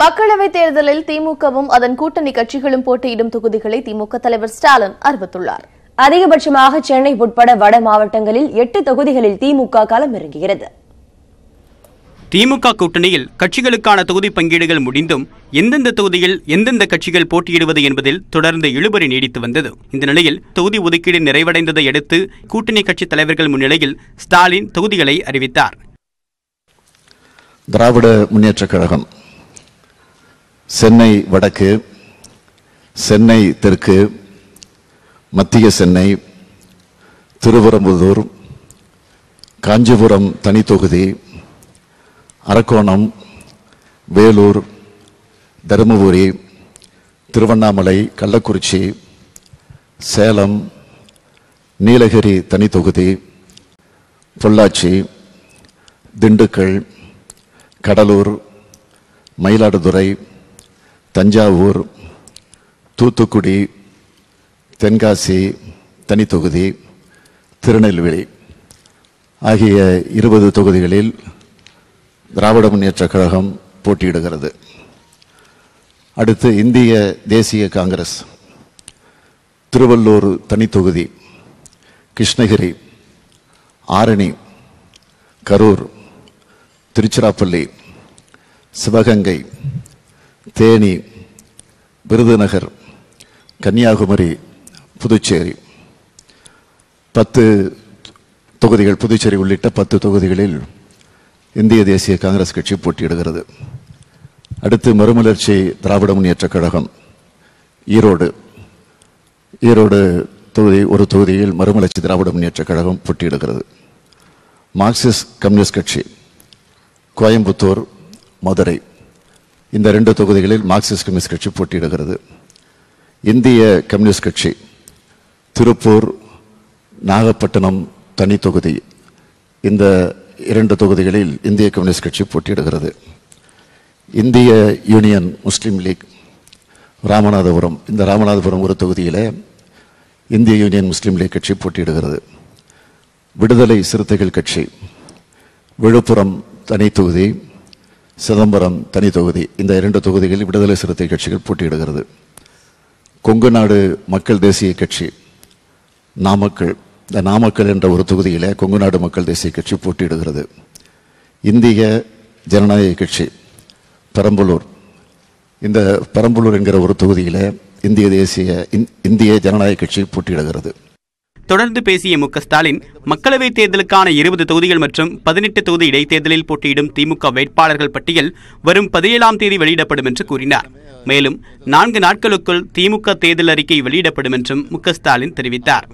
மக்களவைத் தேர்தலில் திமுகவும் அதன் கூட்டணி கட்சிகளும் போட்டியிடும் தொகுதிகளை திமுக தலைவர் ஸ்டாலின் அறிவித்துள்ளார். அதிகபட்சமாக சென்னை உட்பட வட மாவட்டங்களில் 8 தொகுதிகளில் திமுக களமிறங்குகிறது. திமுக கூட்டணியில் கட்சிகளுக்கான தொகுதி பங்கீடுகள் முடிந்தும் எந்தெந்த தொகுதியில் எந்தெந்த கட்சிகள் போட்டியிடுவது என்பதில் தொடர்ந்து இழுபறி நீடித்து வந்தது. இந்த நிலையில் தொகுதி ஒதுக்கீடு நிறைவடைந்ததை அடுத்து கூட்டணி கட்சி தலைவர்கள் முன்னிலையில் ஸ்டாலின் தொகுதிகளை அறிவித்தார். திராவிட முன்னேற்றக் கழகம் சென்னை வடக்கு, சென்னை தெற்கு, மத்திய சென்னை, திருவரம்புதூர், காஞ்சிபுரம் தனி தொகுதி, அரக்கோணம், வேலூர், தருமபுரி, திருவண்ணாமலை, கள்ளக்குறிச்சி, சேலம், நீலகிரி தனி தொகுதி, பொள்ளாச்சி, திண்டுக்கல், கடலூர், மயிலாடுதுறை, தஞ்சாவூர், தூத்துக்குடி, தென்காசி தனி தொகுதி, திருநெல்வேலி ஆகிய 20 தொகுதிகளில் திராவிட முன்னேற்றக் கழகம் போட்டியிடுகிறது. அடுத்து இந்திய தேசிய காங்கிரஸ் திருவள்ளூர் தனி தொகுதி, கிருஷ்ணகிரி, ஆரணி, கரூர், திருச்சிராப்பள்ளி, சிவகங்கை, தேனி, விருதுநகர், கன்னியாகுமரி, புதுச்சேரி 10 தொகுதிகள், புதுச்சேரி உள்ளிட்ட 10 தொகுதிகளில் இந்திய தேசிய காங்கிரஸ் கட்சி போட்டியிடுகிறது. அடுத்து மறுமலர்ச்சி திராவிட முன்னேற்றக் கழகம் ஈரோடு தொகுதி, ஒரு தொகுதியில் மறுமலர்ச்சி திராவிட முன்னேற்றக் கழகம் போட்டியிடுகிறது. மார்க்சிஸ்ட் கம்யூனிஸ்ட் கட்சி கோயம்புத்தூர், மதுரை இந்த 2 தொகுதிகளில் மார்க்சிஸ்ட் கம்யூனிஸ்ட் கட்சி போட்டியிடுகிறது. இந்திய கம்யூனிஸ்ட் கட்சி திருப்பூர், நாகப்பட்டினம் தனி தொகுதி, இந்த 2 தொகுதிகளில் இந்திய கம்யூனிஸ்ட் கட்சி போட்டியிடுகிறது. இந்திய யூனியன் முஸ்லீம் லீக் ராமநாதபுரம், இந்த ராமநாதபுரம் ஒரு தொகுதியில் இந்திய யூனியன் முஸ்லீம் லீக் கட்சி போட்டியிடுகிறது. விடுதலை சிறுத்தைகள் கட்சி விழுப்புரம் தனி தொகுதி, சிதம்பரம் தனி தொகுதி, இந்த 2 தொகுதிகளில் விடுதலை சிறுத்தை கட்சிகள் போட்டியிடுகிறது. கொங்கு நாடு மக்கள் தேசிய கட்சி நாமக்கல், இந்த நாமக்கல் என்ற ஒரு தொகுதியில் கொங்கு நாடு மக்கள் தேசிய கட்சி போட்டியிடுகிறது. இந்திய ஜனநாயக கட்சி பெரம்பலூர், இந்த பெரம்பலூர் என்கிற ஒரு தொகுதியில் இந்திய ஜனநாயக கட்சி போட்டியிடுகிறது. தொடர்ந்து பேசிய மு க ஸ்டாலின் மக்களவைத் தேர்தலுக்கான 20 தொகுதிகள் மற்றும் 18 தொகுதி இடைத்தேர்தலில் போட்டியிடும் திமுக வேட்பாளர்கள் பட்டியல் வரும் 17ஆம் தேதி வெளியிடப்படும் என்று கூறினார். மேலும் 4 நாட்களுக்குள் திமுக தேர்தல் அறிக்கை வெளியிடப்படும் என்றும் மு க ஸ்டாலின் தெரிவித்தார்.